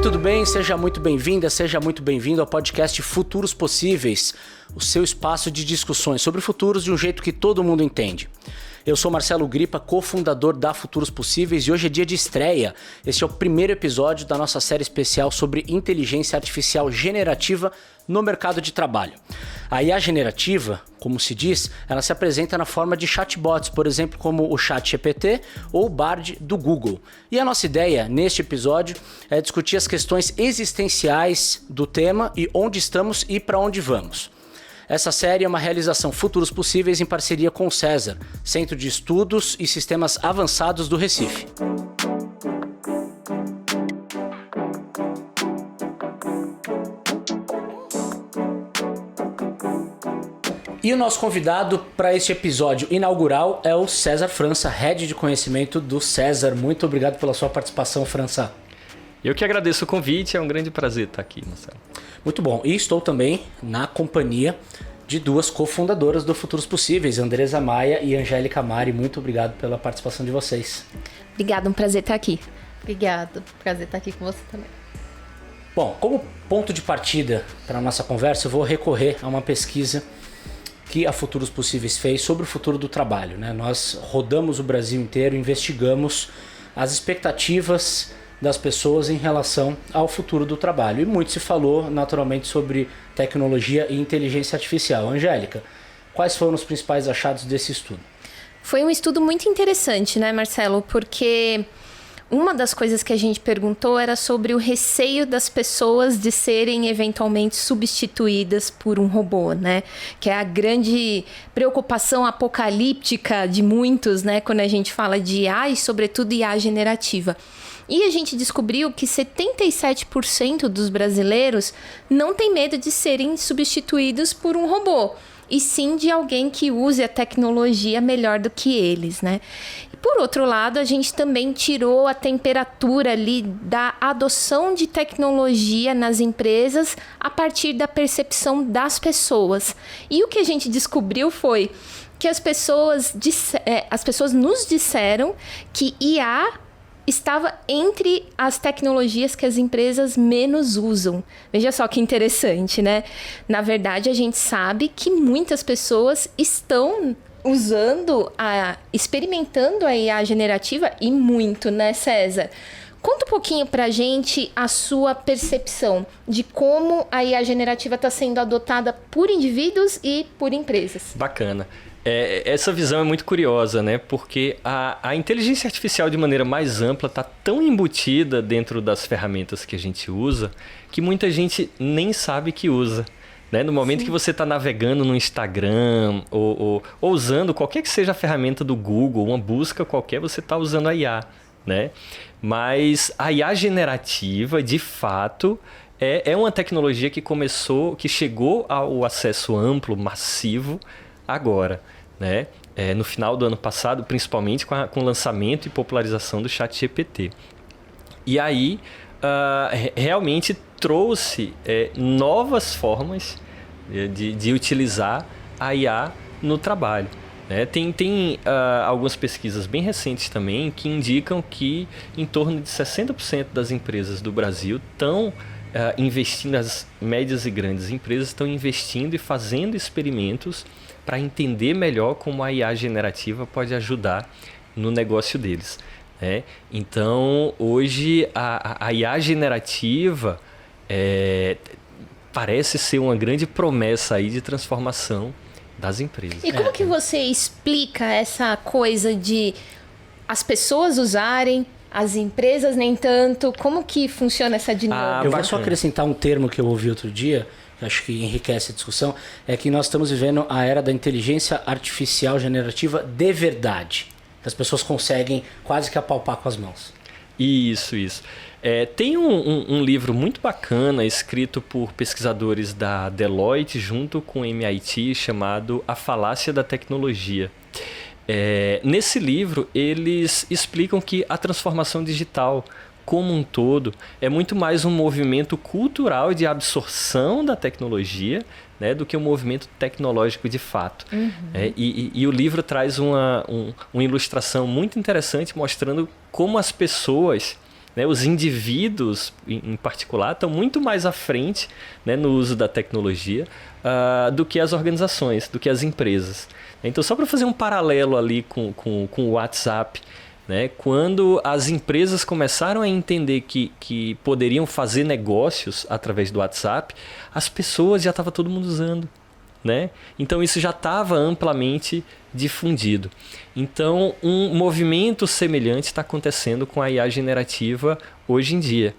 tudo bem? Seja muito bem-vinda, seja muito bem-vindo ao podcast Futuros Possíveis, o seu espaço de discussões sobre futuros de um jeito que todo mundo entende. Eu sou Marcelo Gripa, cofundador da Futuros Possíveis, e hoje é dia de estreia. Este é o primeiro episódio da nossa série especial sobre inteligência artificial generativa no mercado de trabalho. A IA generativa, como se diz, ela se apresenta na forma de chatbots, por exemplo, como o ChatGPT ou o Bard do Google. E a nossa ideia neste episódio é discutir as questões existenciais do tema e onde estamos e para onde vamos. Essa série é uma realização Futuros Possíveis em parceria com o César, Centro de Estudos e Sistemas Avançados do Recife. E o nosso convidado para este episódio inaugural é o César França, Head de Conhecimento do César. Muito obrigado pela sua participação, França. Eu que agradeço o convite, é um grande prazer estar aqui, Marcelo. Muito bom. E estou também na companhia de duas cofundadoras do Futuros Possíveis, Andresa Maia e Angélica Mari. Muito obrigado pela participação de vocês. Obrigada, um prazer estar aqui. Obrigado, prazer estar aqui com você também. Bom, como ponto de partida para a nossa conversa, eu vou recorrer a uma pesquisa que a Futuros Possíveis fez sobre o futuro do trabalho, né? Nós rodamos o Brasil inteiro, investigamos as expectativas das pessoas em relação ao futuro do trabalho. E muito se falou, naturalmente, sobre tecnologia e inteligência artificial. Angélica, quais foram os principais achados desse estudo? Foi um estudo muito interessante, né, Marcelo? Porque uma das coisas que a gente perguntou era sobre o receio das pessoas de serem eventualmente substituídas por um robô, né? Que é a grande preocupação apocalíptica de muitos, né? Quando a gente fala de IA e, sobretudo, IA generativa. E a gente descobriu que 77% dos brasileiros não tem medo de serem substituídos por um robô, e sim de alguém que use a tecnologia melhor do que eles, né? E por outro lado, a gente também tirou a temperatura ali da adoção de tecnologia nas empresas a partir da percepção das pessoas. E o que a gente descobriu foi que as pessoas nos disseram que IA estava entre as tecnologias que as empresas menos usam. Veja só que interessante, né? Na verdade, a gente sabe que muitas pessoas estão experimentando a IA generativa e muito, né, César? Conta um pouquinho pra gente a sua percepção de como a IA generativa está sendo adotada por indivíduos e por empresas. Bacana. Essa visão é muito curiosa, né? Porque a inteligência artificial, de maneira mais ampla, está tão embutida dentro das ferramentas que a gente usa que muita gente nem sabe que usa. Né? No momento Sim. que você está navegando no Instagram ou usando qualquer que seja a ferramenta do Google, uma busca qualquer, você está usando a IA, né? Mas a IA generativa, de fato, é uma tecnologia que chegou ao acesso amplo, massivo, agora, né? No final do ano passado, principalmente com o lançamento e popularização do ChatGPT. E aí, realmente trouxe novas formas de utilizar a IA no trabalho. Né? Tem algumas pesquisas bem recentes também que indicam que em torno de 60% das empresas do Brasil estão investindo, as médias e grandes empresas estão investindo e fazendo experimentos para entender melhor como a IA generativa pode ajudar no negócio deles. Né? Então, hoje, a IA generativa parece ser uma grande promessa aí de transformação das empresas. E como que você explica essa coisa de as pessoas usarem, as empresas nem tanto? Como que funciona essa dinâmica? Eu vou só acrescentar um termo que eu ouvi outro dia, que acho que enriquece a discussão, é que nós estamos vivendo a era da inteligência artificial generativa de verdade. As pessoas conseguem quase que apalpar com as mãos. Isso. Tem um livro muito bacana escrito por pesquisadores da Deloitte junto com o MIT chamado A Falácia da Tecnologia. Nesse livro, eles explicam que a transformação digital como um todo é muito mais um movimento cultural de absorção da tecnologia, né, do que um movimento tecnológico de fato. Uhum. E o livro traz uma ilustração muito interessante mostrando como as pessoas né? Os indivíduos, em particular, estão muito mais à frente, né, no uso da tecnologia do que as organizações, do que as empresas. Então, só para fazer um paralelo ali com o WhatsApp, né? Quando as empresas começaram a entender que poderiam fazer negócios através do WhatsApp, as pessoas já estavam todo mundo usando, né? Então isso já estava amplamente difundido. Então um movimento semelhante está acontecendo com a IA generativa hoje em dia.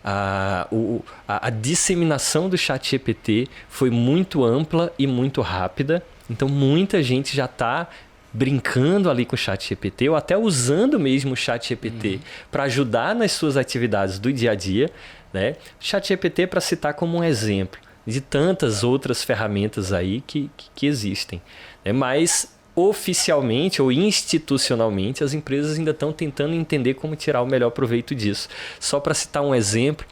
A disseminação do ChatGPT foi muito ampla e muito rápida. Então muita gente já está brincando ali com o ChatGPT ou até usando mesmo o ChatGPT para ajudar nas suas atividades do dia a dia, né? ChatGPT, para citar como um exemplo de tantas outras ferramentas aí que existem, né? Mas oficialmente ou institucionalmente as empresas ainda estão tentando entender como tirar o melhor proveito disso. Só para citar um exemplo,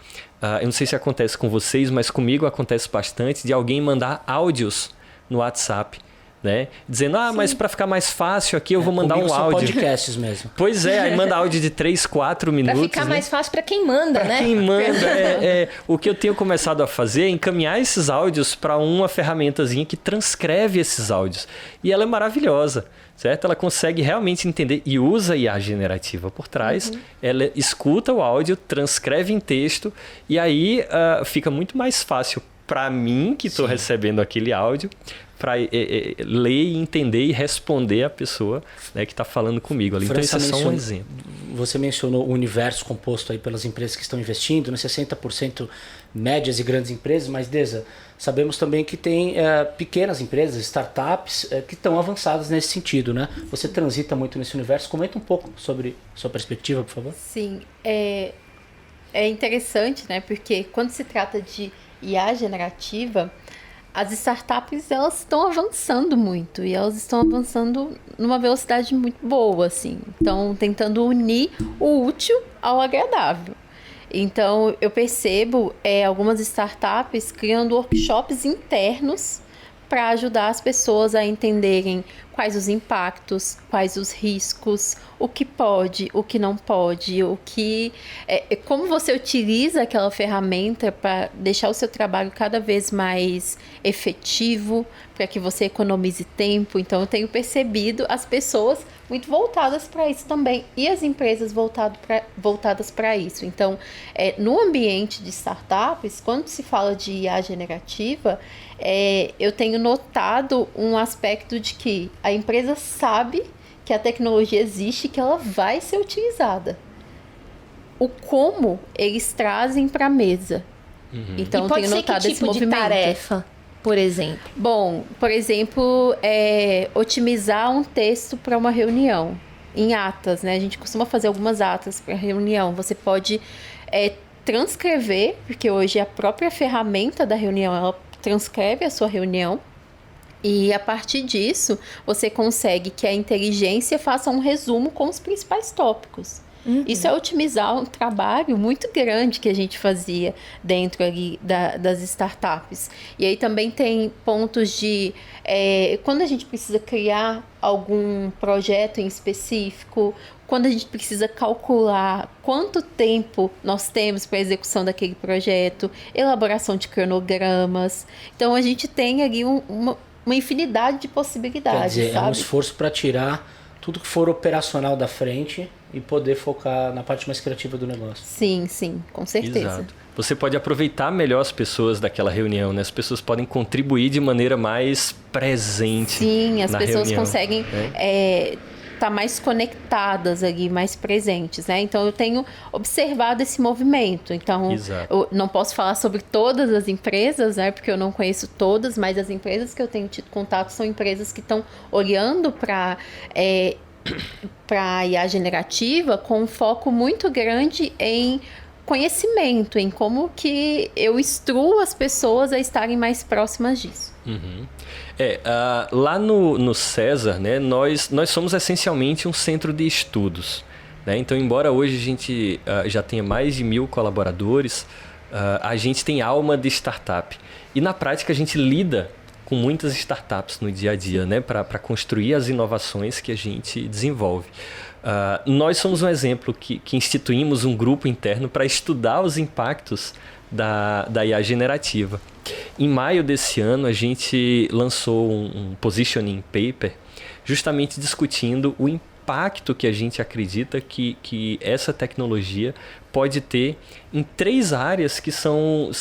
eu não sei se acontece com vocês, mas comigo acontece bastante de alguém mandar áudios no WhatsApp, né? Dizendo, mas para ficar mais fácil aqui eu vou mandar um áudio. Podcasts mesmo. Pois é, aí manda áudio de 3, 4 minutos. Para ficar mais fácil para quem manda, né? Quem manda. O que eu tenho começado a fazer é encaminhar esses áudios para uma ferramentazinha que transcreve esses áudios. E ela é maravilhosa, certo? Ela consegue realmente entender e usa IA generativa por trás. Ela escuta o áudio, transcreve em texto e aí fica muito mais fácil para mim, que estou recebendo aquele áudio, para ler e entender e responder a pessoa, né, que está falando comigo ali. Então, isso é só um exemplo. Você mencionou o universo composto aí pelas empresas que estão investindo, né? 60% médias e grandes empresas, mas, Deza, sabemos também que tem pequenas empresas, startups, que estão avançadas nesse sentido, né? Você transita muito nesse universo. Comenta um pouco sobre sua perspectiva, por favor. Sim, é interessante, né? Porque quando se trata de IA generativa, as startups, elas estão avançando muito e elas estão avançando numa velocidade muito boa, assim. Estão tentando unir o útil ao agradável. Então, eu percebo algumas startups criando workshops internos para ajudar as pessoas a entenderem quais os impactos, quais os riscos, o que pode, o que não pode, como você utiliza aquela ferramenta para deixar o seu trabalho cada vez mais efetivo, para que você economize tempo. Então, eu tenho percebido as pessoas muito voltadas para isso também e as empresas voltadas para isso. Então, no ambiente de startups, quando se fala de IA generativa, eu tenho notado um aspecto de que a empresa sabe que a tecnologia existe e que ela vai ser utilizada. O como eles trazem para a mesa. Então, e pode tenho notado ser que tipo esse de movimento. tarefa, por exemplo? Bom, por exemplo, otimizar um texto para uma reunião em atas, né? A gente costuma fazer algumas atas para reunião. Você pode transcrever, porque hoje a própria ferramenta da reunião, ela transcreve a sua reunião. E a partir disso, você consegue que a inteligência faça um resumo com os principais tópicos. Isso é otimizar um trabalho muito grande que a gente fazia dentro ali das startups. E aí também tem pontos de... quando a gente precisa criar algum projeto em específico, quando a gente precisa calcular quanto tempo nós temos para a execução daquele projeto, elaboração de cronogramas. Então, a gente tem ali uma infinidade de possibilidades. Quer dizer, sabe? é um esforço para tirar tudo que for operacional da frente e poder focar na parte mais criativa do negócio. Sim, com certeza. Exato. Você pode aproveitar melhor as pessoas daquela reunião, né? As pessoas podem contribuir de maneira mais presente. Sim, as pessoas reunião, conseguem estar mais conectadas ali, mais presentes, né? Então, eu tenho observado esse movimento. Então, eu não posso falar sobre todas as empresas, né? Porque eu não conheço todas, mas as empresas que eu tenho tido contato são empresas que estão olhando para a IA generativa com um foco muito grande em conhecimento, em como que eu instruo as pessoas a estarem mais próximas disso. Lá no César, né, nós somos essencialmente um centro de estudos, né? Então, embora hoje a gente já tenha mais de 1.000 colaboradores, a gente tem alma de startup. E na prática a gente lida com muitas startups no dia a dia, né, para construir as inovações que a gente desenvolve. Nós somos um exemplo que instituímos um grupo interno para estudar os impactos da IA generativa. Em maio desse ano, a gente lançou um positioning paper justamente discutindo o impacto que a gente acredita que essa tecnologia pode ter em 3 áreas que são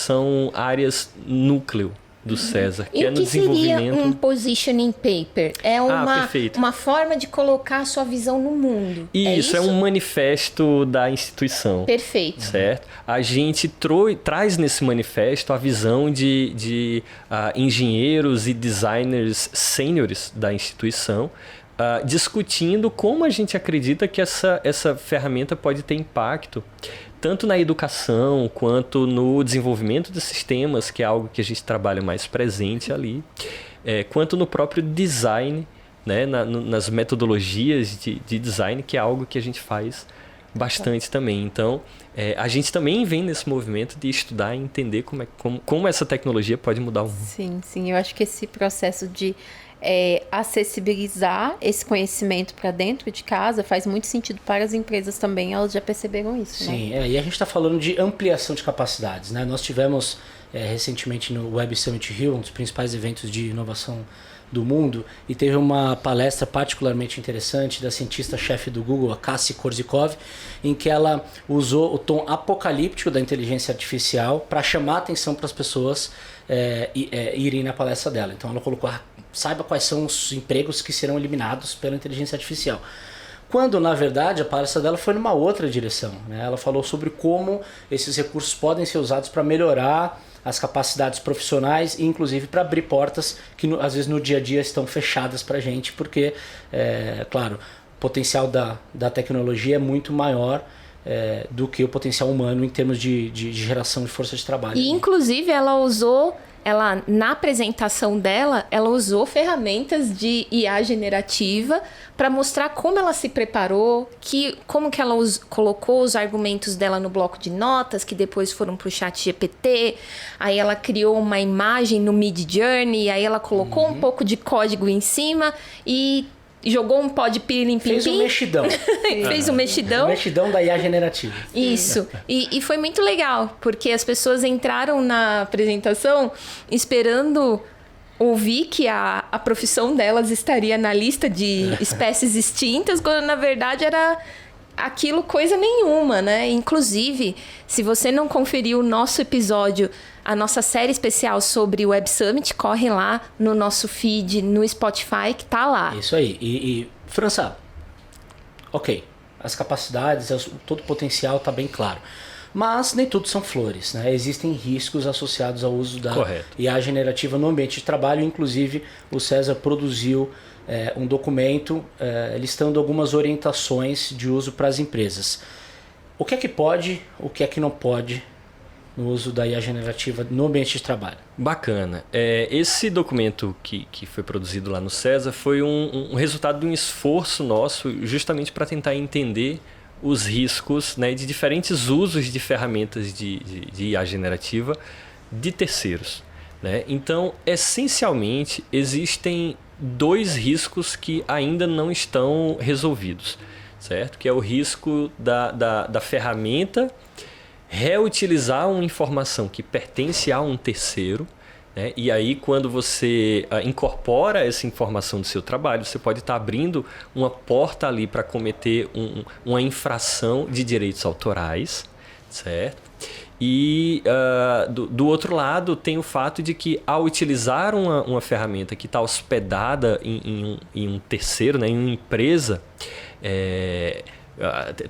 áreas núcleo do César, que é no desenvolvimento. Seria um positioning paper? É uma forma de colocar a sua visão no mundo. Isso, é um manifesto da instituição. Perfeito. Certo? A gente traz nesse manifesto a visão de engenheiros e designers sêniores da instituição, discutindo como a gente acredita que essa ferramenta pode ter impacto tanto na educação quanto no desenvolvimento de sistemas, que é algo que a gente trabalha mais presente ali, quanto no próprio design, né, nas metodologias de design, que é algo que a gente faz bastante também. Então, a gente também vem nesse movimento de estudar e entender como essa tecnologia pode mudar o mundo. Sim, eu acho que esse processo de acessibilizar esse conhecimento para dentro de casa faz muito sentido para as empresas também, elas já perceberam isso. Sim, e a gente está falando de ampliação de capacidades, né? Nós tivemos recentemente no Web Summit Rio, um dos principais eventos de inovação do mundo, e teve uma palestra particularmente interessante da cientista-chefe do Google, a Cassie Korzykov, em que ela usou o tom apocalíptico da inteligência artificial para chamar a atenção para as pessoas irem na palestra dela. Então ela colocou, saiba quais são os empregos que serão eliminados pela inteligência artificial. Quando, na verdade, a palestra dela foi numa outra direção, né? Ela falou sobre como esses recursos podem ser usados para melhorar as capacidades profissionais e, inclusive, para abrir portas que, às vezes, no dia a dia estão fechadas para a gente, porque, claro, o potencial da tecnologia é muito maior do que o potencial humano em termos de geração de força de trabalho. E, inclusive, na apresentação dela, ela usou ferramentas de IA generativa para mostrar como ela se preparou, como que ela colocou os argumentos dela no bloco de notas, que depois foram para o chat GPT. Aí ela criou uma imagem no Midjourney, aí ela colocou um pouco de código em cima e jogou um pó de pirlim-pim-pim. Fez um mexidão. Fez um mexidão. Um mexidão da IA generativa. Isso. E foi muito legal, porque as pessoas entraram na apresentação esperando ouvir que a profissão delas estaria na lista de espécies extintas, quando na verdade era aquilo coisa nenhuma, né? Inclusive, se você não conferiu o nosso episódio, a nossa série especial sobre o Web Summit, corre lá no nosso feed, no Spotify, que tá lá. Isso aí. E França, ok, as capacidades, todo o potencial tá bem claro. Mas nem tudo são flores, né? Existem riscos associados ao uso da IA generativa no ambiente de trabalho. Inclusive, o César produziu um documento listando algumas orientações de uso para as empresas. O que é que pode, o que é que não pode no uso da IA generativa no ambiente de trabalho? Bacana. Esse documento que foi produzido lá no César foi um resultado de um esforço nosso justamente para tentar entender os riscos, né, de diferentes usos de ferramentas de IA generativa de terceiros, né? Então, essencialmente, existem 2 riscos que ainda não estão resolvidos, certo? Que é o risco da ferramenta reutilizar uma informação que pertence a um terceiro, né? E aí, quando você incorpora essa informação do seu trabalho, você pode estar abrindo uma porta ali para cometer uma infração de direitos autorais, certo? E do outro lado, tem o fato de que, ao utilizar uma ferramenta que está hospedada em um terceiro, né, em uma empresa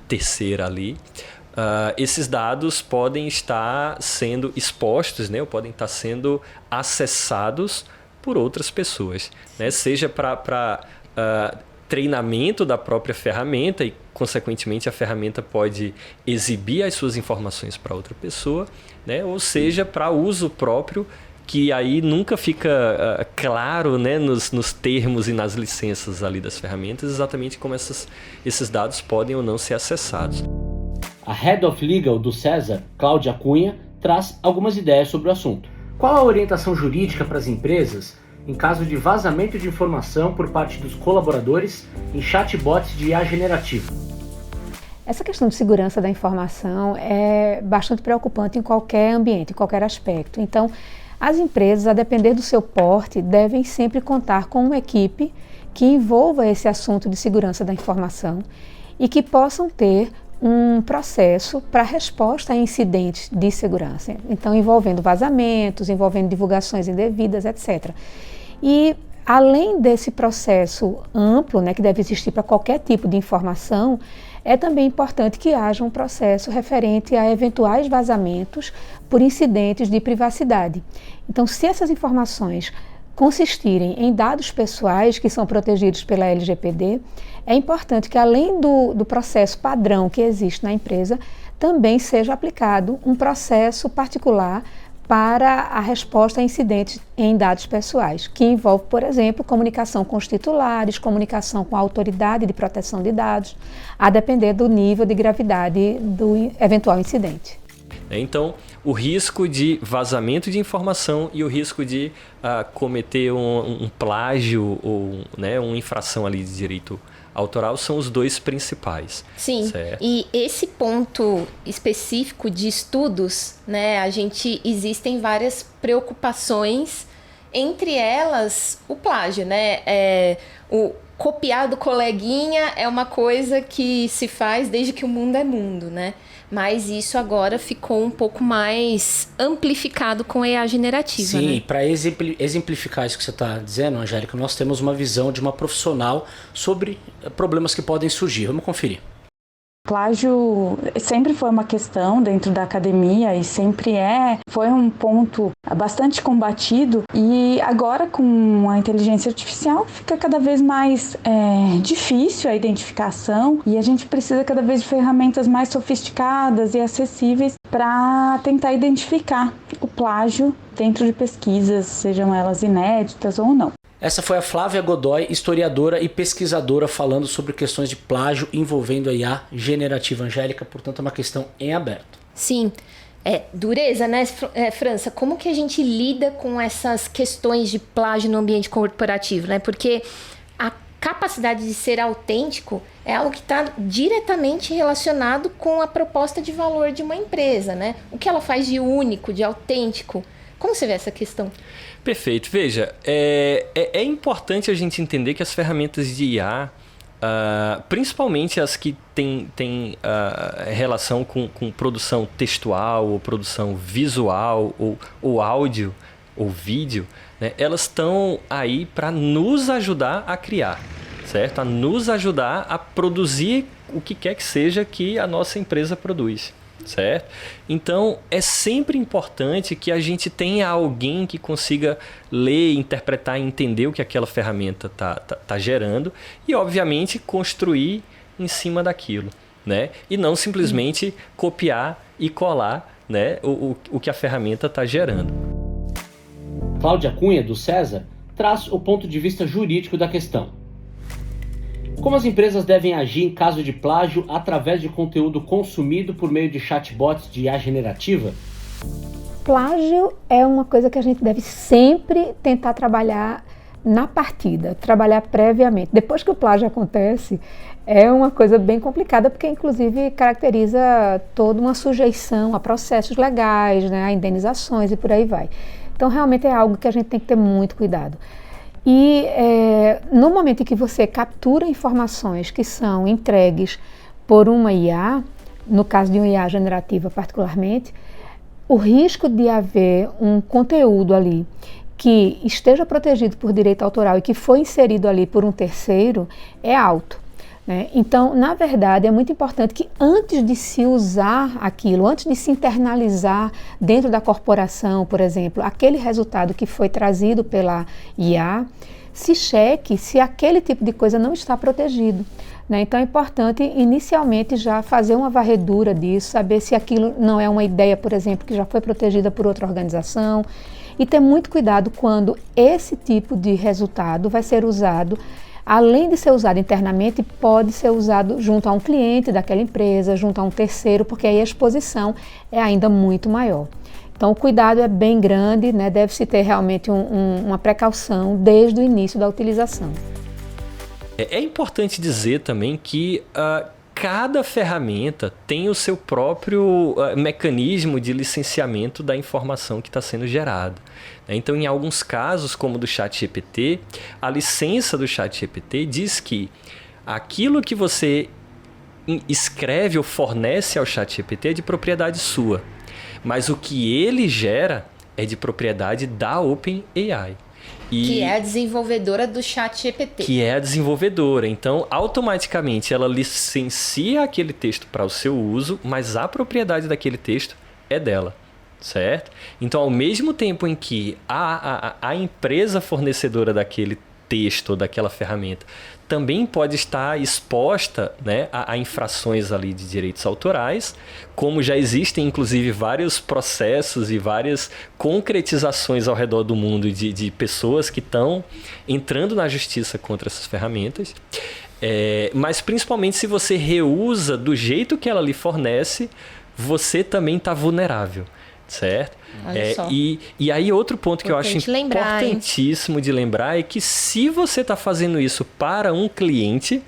terceira ali, esses dados podem estar sendo expostos, né, ou podem estar sendo acessados por outras pessoas, né, seja para treinamento da própria ferramenta e, consequentemente, a ferramenta pode exibir as suas informações para outra pessoa, né, ou seja, para uso próprio, que aí nunca fica claro, né, nos termos e nas licenças ali das ferramentas exatamente como esses dados podem ou não ser acessados. A Head of Legal do César, Cláudia Cunha, traz algumas ideias sobre o assunto. Qual a orientação jurídica para as empresas em caso de vazamento de informação por parte dos colaboradores em chatbots de IA generativa. Essa questão de segurança da informação é bastante preocupante em qualquer ambiente, em qualquer aspecto. Então, as empresas, a depender do seu porte, devem sempre contar com uma equipe que envolva esse assunto de segurança da informação e que possam ter um processo para resposta a incidentes de segurança. Então, envolvendo vazamentos, envolvendo divulgações indevidas, etc. E, além desse processo amplo, que deve existir para qualquer tipo de informação, é também importante que haja um processo referente a eventuais vazamentos por incidentes de privacidade. Então, se essas informações consistirem em dados pessoais que são protegidos pela LGPD, é importante que, além do processo padrão que existe na empresa, também seja aplicado um processo particular para a resposta a incidentes em dados pessoais, que envolve, por exemplo, comunicação com os titulares, comunicação com a autoridade de proteção de dados, a depender do nível de gravidade do eventual incidente. Então, o risco de vazamento de informação e o risco de cometer um plágio ou uma infração ali de direito autoral são os dois principais. Sim, certo? E esse ponto específico de estudos, existem várias preocupações, entre elas o plágio, o copiar do coleguinha é uma coisa que se faz desde que o mundo é mundo, Mas isso agora ficou um pouco mais amplificado com a IA generativa. Sim, e para exemplificar isso que você está dizendo, Angélica, nós temos uma visão de uma profissional sobre problemas que podem surgir. Vamos conferir. Plágio sempre foi uma questão dentro da academia e sempre foi um ponto bastante combatido, e agora com a inteligência artificial fica cada vez mais difícil a identificação, e a gente precisa cada vez de ferramentas mais sofisticadas e acessíveis para tentar identificar o plágio dentro de pesquisas, sejam elas inéditas ou não. Essa foi a Flávia Godoy, historiadora e pesquisadora, falando sobre questões de plágio envolvendo a IA generativa. Angélica, portanto, é uma questão em aberto. Sim, dureza, França? Como que a gente lida com essas questões de plágio no ambiente corporativo, Porque a capacidade de ser autêntico é algo que está diretamente relacionado com a proposta de valor de uma empresa, O que ela faz de único, de autêntico? Como você vê essa questão? Perfeito. Veja, é importante a gente entender que as ferramentas de IA, principalmente as que têm relação com produção textual ou produção visual ou áudio ou vídeo, elas estão aí para nos ajudar a criar, certo? A nos ajudar a produzir o que quer que seja que a nossa empresa produz. Certo? Então, é sempre importante que a gente tenha alguém que consiga ler, interpretar e entender o que aquela ferramenta tá gerando e, obviamente, construir em cima daquilo, E não simplesmente copiar e colar, o que a ferramenta está gerando. Cláudia Cunha, do César, traz o ponto de vista jurídico da questão. Como as empresas devem agir em caso de plágio através de conteúdo consumido por meio de chatbots de IA generativa? Plágio é uma coisa que a gente deve sempre tentar trabalhar na partida, trabalhar previamente. Depois que o plágio acontece, é uma coisa bem complicada, porque inclusive caracteriza toda uma sujeição a processos legais, a indenizações e por aí vai. Então realmente é algo que a gente tem que ter muito cuidado. E no momento em que você captura informações que são entregues por uma IA, no caso de uma IA generativa particularmente, o risco de haver um conteúdo ali que esteja protegido por direito autoral e que foi inserido ali por um terceiro é alto. Então, na verdade, é muito importante que antes de se usar aquilo, antes de se internalizar dentro da corporação, por exemplo, aquele resultado que foi trazido pela IA, se cheque se aquele tipo de coisa não está protegido. Então é importante inicialmente já fazer uma varredura disso, saber se aquilo não é uma ideia, por exemplo, que já foi protegida por outra organização, e ter muito cuidado quando esse tipo de resultado vai ser usado. Além de ser usado internamente, pode ser usado junto a um cliente daquela empresa, junto a um terceiro, porque aí a exposição é ainda muito maior. Então, o cuidado é bem grande, né? Deve-se ter realmente uma precaução desde o início da utilização. É importante dizer também que cada ferramenta tem o seu próprio mecanismo de licenciamento da informação que está sendo gerada. Então, em alguns casos, como o do ChatGPT, a licença do ChatGPT diz que aquilo que você escreve ou fornece ao ChatGPT é de propriedade sua, mas o que ele gera é de propriedade da OpenAI. Que é a desenvolvedora do ChatGPT. Que é a desenvolvedora. Então, automaticamente, ela licencia aquele texto para o seu uso, mas a propriedade daquele texto é dela, certo? Então, ao mesmo tempo em que a empresa fornecedora daquele texto ou daquela ferramenta também pode estar exposta, né, a infrações ali de direitos autorais, como já existem inclusive vários processos e várias concretizações ao redor do mundo de pessoas que estão entrando na justiça contra essas ferramentas. Mas principalmente se você reusa do jeito que ela lhe fornece, você também está vulnerável. Certo? E aí outro ponto que eu acho importantíssimo de lembrar é que se você está fazendo isso para um cliente,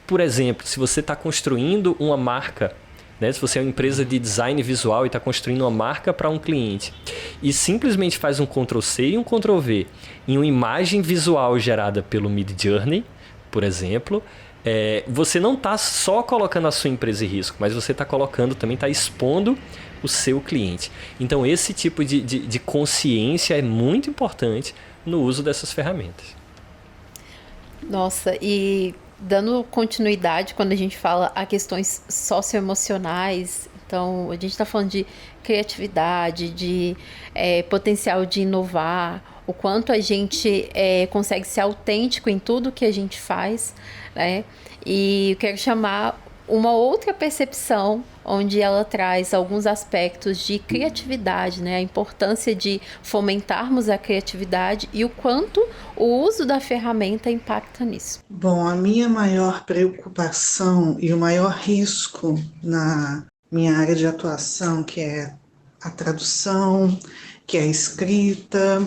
por exemplo, se você está construindo uma marca, né? Se você é uma empresa de design visual e está construindo uma marca para um cliente e simplesmente faz um Ctrl+C e um Ctrl+V em uma imagem visual gerada pelo Midjourney, por exemplo, você não está só colocando a sua empresa em risco, mas você está colocando, também está expondo o seu cliente. Então, esse tipo de consciência é muito importante no uso dessas ferramentas. Nossa, e dando continuidade quando a gente fala a questões socioemocionais, então a gente está falando de criatividade, de potencial de inovar, o quanto a gente consegue ser autêntico em tudo que a gente faz, né? E eu quero chamar uma outra percepção onde ela traz alguns aspectos de criatividade, né? A importância de fomentarmos a criatividade e o quanto o uso da ferramenta impacta nisso. Bom, a minha maior preocupação e o maior risco na minha área de atuação, que é a tradução, que é a escrita,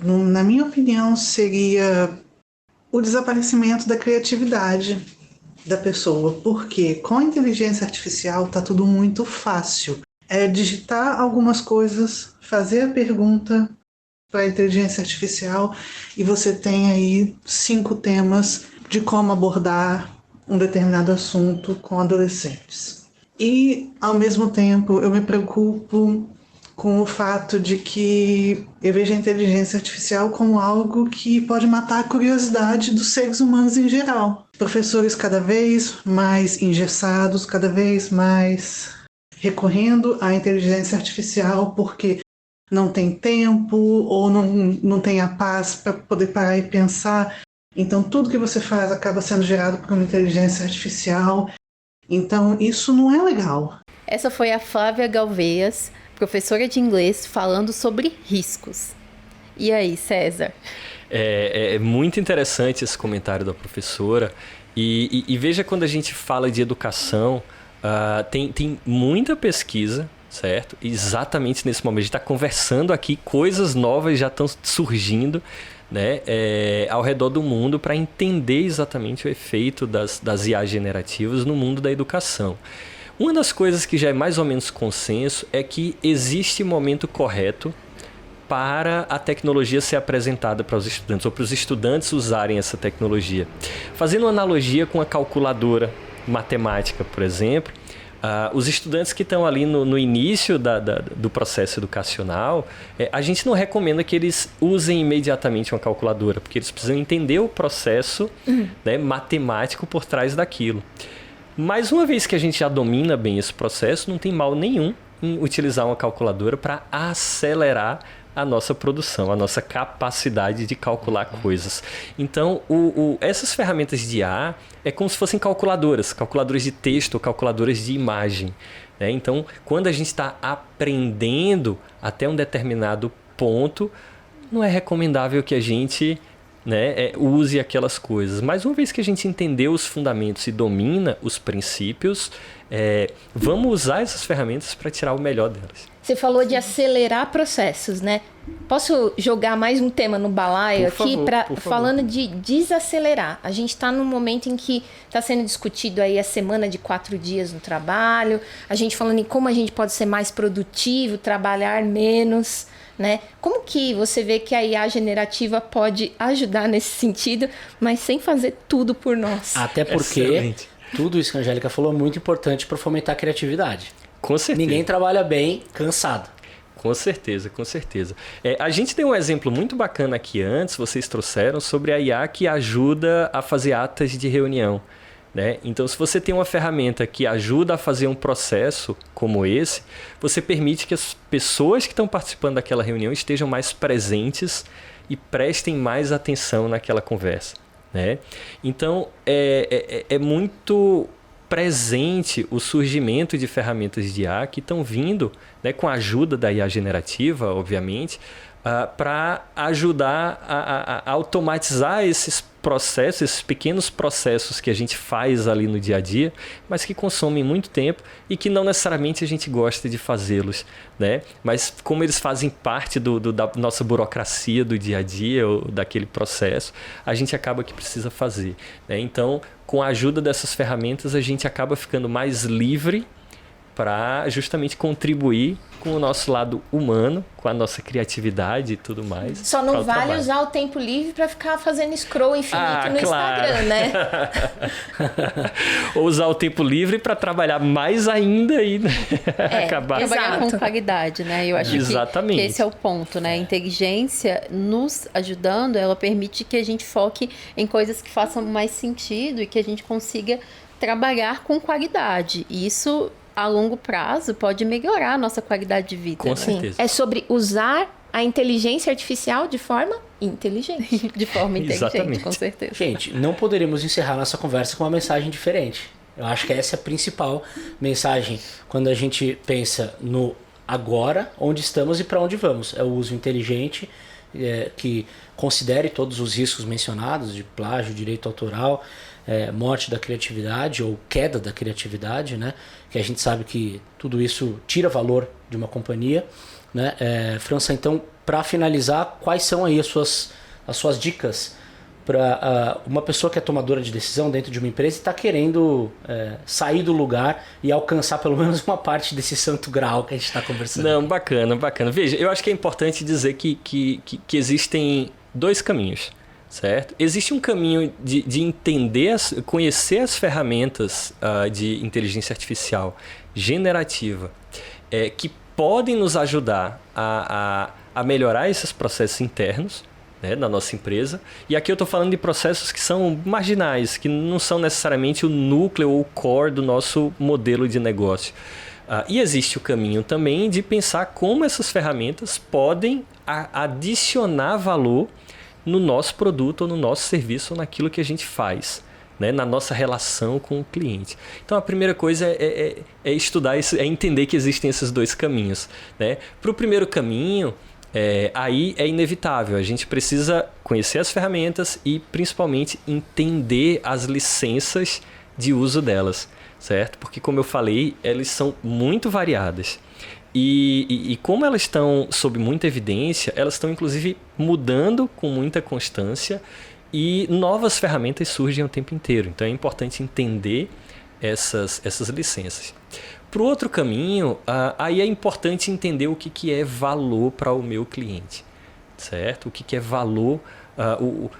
na minha opinião, seria o desaparecimento da criatividade da pessoa, porque com a inteligência artificial está tudo muito fácil. É digitar algumas coisas, fazer a pergunta para a inteligência artificial e você tem aí 5 temas de como abordar um determinado assunto com adolescentes. E, ao mesmo tempo, eu me preocupo com o fato de que eu vejo a inteligência artificial como algo que pode matar a curiosidade dos seres humanos em geral. Professores cada vez mais engessados, cada vez mais recorrendo à inteligência artificial porque não tem tempo ou não tem a paz para poder parar e pensar. Então, tudo que você faz acaba sendo gerado por uma inteligência artificial. Então, isso não é legal. Essa foi a Flávia Galveias, professora de inglês, falando sobre riscos. E aí, César? É muito interessante esse comentário da professora. E veja, quando a gente fala de educação, tem muita pesquisa, certo? Exatamente nesse momento. A gente está conversando aqui, coisas novas já estão surgindo, né, ao redor do mundo para entender exatamente o efeito das IA generativas no mundo da educação. Uma das coisas que já é mais ou menos consenso é que existe momento correto para a tecnologia ser apresentada para os estudantes, ou para os estudantes usarem essa tecnologia. Fazendo uma analogia com a calculadora matemática, por exemplo, os estudantes que estão ali no início do processo educacional, a gente não recomenda que eles usem imediatamente uma calculadora, porque eles precisam entender o processo, né, matemático por trás daquilo. Mas uma vez que a gente já domina bem esse processo, não tem mal nenhum em utilizar uma calculadora para acelerar a nossa produção, a nossa capacidade de calcular coisas. Então, essas ferramentas de IA é como se fossem calculadoras de texto ou calculadoras de imagem, né? Então, quando a gente está aprendendo até um determinado ponto, não é recomendável que a gente né, use aquelas coisas. Mas uma vez que a gente entendeu os fundamentos e domina os princípios, vamos usar essas ferramentas para tirar o melhor delas. Você falou de acelerar processos, né? Posso jogar mais um tema no balaio por aqui? favor. Falando de desacelerar. A gente está num momento em que está sendo discutido aí a semana de 4 dias no trabalho, a gente falando em como a gente pode ser mais produtivo, trabalhar menos, né? Como que você vê que a IA generativa pode ajudar nesse sentido, mas sem fazer tudo por nós? Até porque Excelente. tudo isso que a Angélica falou é muito importante para fomentar a criatividade. Com certeza. Ninguém trabalha bem cansado. Com certeza, com certeza. A gente tem um exemplo muito bacana aqui antes, vocês trouxeram, sobre a IA que ajuda a fazer atas de reunião, né? Então, se você tem uma ferramenta que ajuda a fazer um processo como esse, você permite que as pessoas que estão participando daquela reunião estejam mais presentes e prestem mais atenção naquela conversa, né? Então, é muito presente o surgimento de ferramentas de IA que estão vindo, né, com a ajuda da IA generativa, obviamente, para ajudar a automatizar esses processos, esses pequenos processos que a gente faz ali no dia a dia, mas que consomem muito tempo e que não necessariamente a gente gosta de fazê-los, né? Mas como eles fazem parte da nossa burocracia do dia a dia, ou daquele processo, a gente acaba que precisa fazer, né? Então, com a ajuda dessas ferramentas, a gente acaba ficando mais livre para justamente contribuir com o nosso lado humano, com a nossa criatividade e tudo mais. Só não vale usar o tempo livre para ficar fazendo scroll infinito no Instagram, né? Ou usar o tempo livre para trabalhar mais ainda e acabar... Trabalhar com qualidade, né? Eu acho que esse é o ponto, né? A inteligência nos ajudando, ela permite que a gente foque em coisas que façam mais sentido e que a gente consiga trabalhar com qualidade. E isso, a longo prazo, pode melhorar a nossa qualidade de vida. Com certeza. É sobre usar a inteligência artificial de forma inteligente. De forma inteligente, Exatamente. com certeza. Gente, não poderíamos encerrar nossa conversa com uma mensagem diferente. Eu acho que essa é a principal mensagem quando a gente pensa no agora, onde estamos e para onde vamos. É o uso inteligente, que considere todos os riscos mencionados de plágio, direito autoral, morte da criatividade ou queda da criatividade, né? Que a gente sabe que tudo isso tira valor de uma companhia, né? França, então, para finalizar, quais são aí as suas dicas para uma pessoa que é tomadora de decisão dentro de uma empresa e está querendo sair do lugar e alcançar pelo menos uma parte desse santo graal que a gente está conversando? Não, bacana, bacana. Veja, eu acho que é importante dizer que existem 2 caminhos. Certo? Existe um caminho de entender, conhecer as ferramentas de inteligência artificial generativa que podem nos ajudar a melhorar esses processos internos, né, da nossa empresa. E aqui eu estou falando de processos que são marginais, que não são necessariamente o núcleo ou o core do nosso modelo de negócio. E existe o caminho também de pensar como essas ferramentas podem adicionar valor no nosso produto ou no nosso serviço ou naquilo que a gente faz, né? Na nossa relação com o cliente. Então a primeira coisa é estudar isso, é entender que existem esses 2 caminhos, né? Para o primeiro caminho, aí é inevitável, a gente precisa conhecer as ferramentas e principalmente entender as licenças de uso delas, certo? Porque como eu falei, elas são muito variadas. E como elas estão sob muita evidência, elas estão inclusive mudando com muita constância e novas ferramentas surgem o tempo inteiro. Então é importante entender essas licenças. Para o outro caminho, aí é importante entender o que é valor para o meu cliente, certo? O que é valor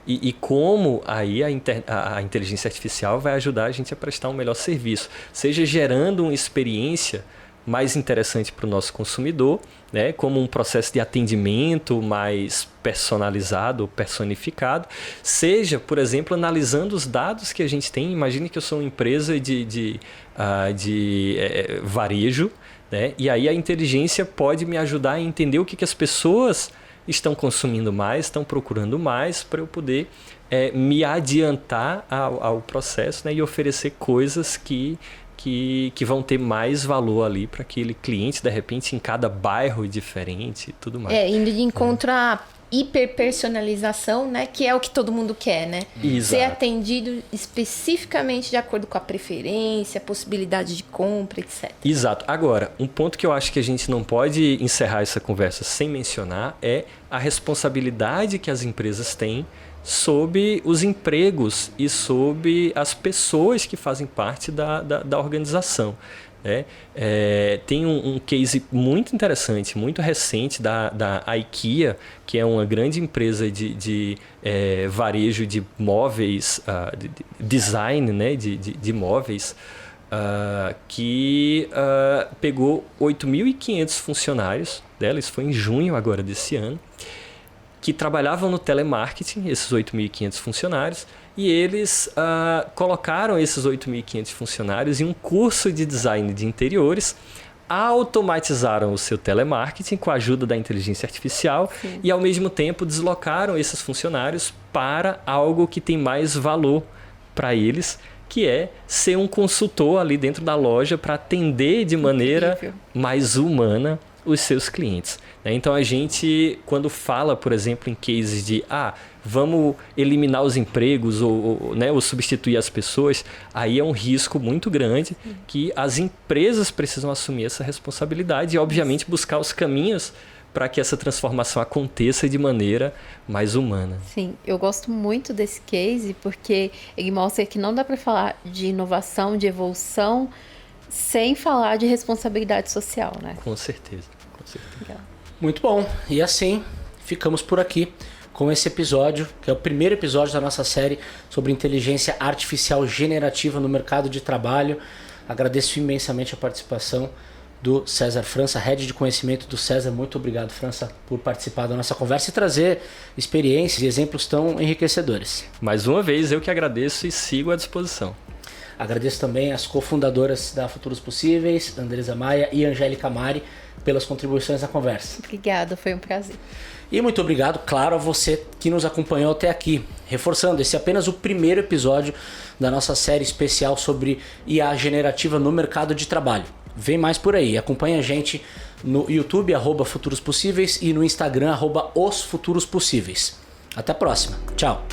e como aí a inteligência artificial vai ajudar a gente a prestar um melhor serviço, seja gerando uma experiência mais interessante para o nosso consumidor, né, como um processo de atendimento mais personalizado ou personificado, seja, por exemplo, analisando os dados que a gente tem. Imagine que eu sou uma empresa de varejo, né, e aí a inteligência pode me ajudar a entender o que as pessoas estão consumindo mais, estão procurando mais, para eu poder me adiantar ao processo, né, e oferecer coisas que vão ter mais valor ali para aquele cliente, de repente, em cada bairro diferente e tudo mais. Indo de encontro a hiperpersonalização, né? Que é o que todo mundo quer, né? Exato. Ser atendido especificamente de acordo com a preferência, a possibilidade de compra, etc. Exato. Agora, um ponto que eu acho que a gente não pode encerrar essa conversa sem mencionar é a responsabilidade que as empresas têm sobre os empregos e sobre as pessoas que fazem parte da organização. Tem um case muito interessante, muito recente da IKEA, que é uma grande empresa de varejo de móveis, de design, né, de móveis, que pegou 8.500 funcionários dela, isso foi em junho agora desse ano, que trabalhavam no telemarketing, esses 8.500 funcionários, e eles colocaram esses 8.500 funcionários em um curso de design de interiores, automatizaram o seu telemarketing com a ajuda da inteligência artificial. Sim. E, ao mesmo tempo, deslocaram esses funcionários para algo que tem mais valor para eles, que é ser um consultor ali dentro da loja para atender de maneira mais humana os seus clientes. Então, a gente, quando fala, por exemplo, em cases de vamos eliminar os empregos ou substituir as pessoas, aí é um risco muito grande que as empresas precisam assumir essa responsabilidade e, obviamente, buscar os caminhos para que essa transformação aconteça de maneira mais humana. Sim, eu gosto muito desse case porque ele mostra que não dá para falar de inovação, de evolução, sem falar de responsabilidade social, né? Com certeza. Legal. Muito bom. E assim, ficamos por aqui com esse episódio, que é o primeiro episódio da nossa série sobre inteligência artificial generativa no mercado de trabalho. Agradeço imensamente a participação do César França, Head de Conhecimento do César. Muito obrigado, França, por participar da nossa conversa e trazer experiências e exemplos tão enriquecedores. Mais uma vez, eu que agradeço e sigo à disposição. Agradeço também as cofundadoras da Futuros Possíveis, Andresa Maia e Angélica Mari, pelas contribuições na conversa. Obrigada, foi um prazer. E muito obrigado, claro, a você que nos acompanhou até aqui. Reforçando, esse é apenas o primeiro episódio da nossa série especial sobre IA generativa no mercado de trabalho. Vem mais por aí. Acompanhe a gente no YouTube, @Futuros Possíveis, e no Instagram, @Os Futuros Possíveis. Até a próxima. Tchau.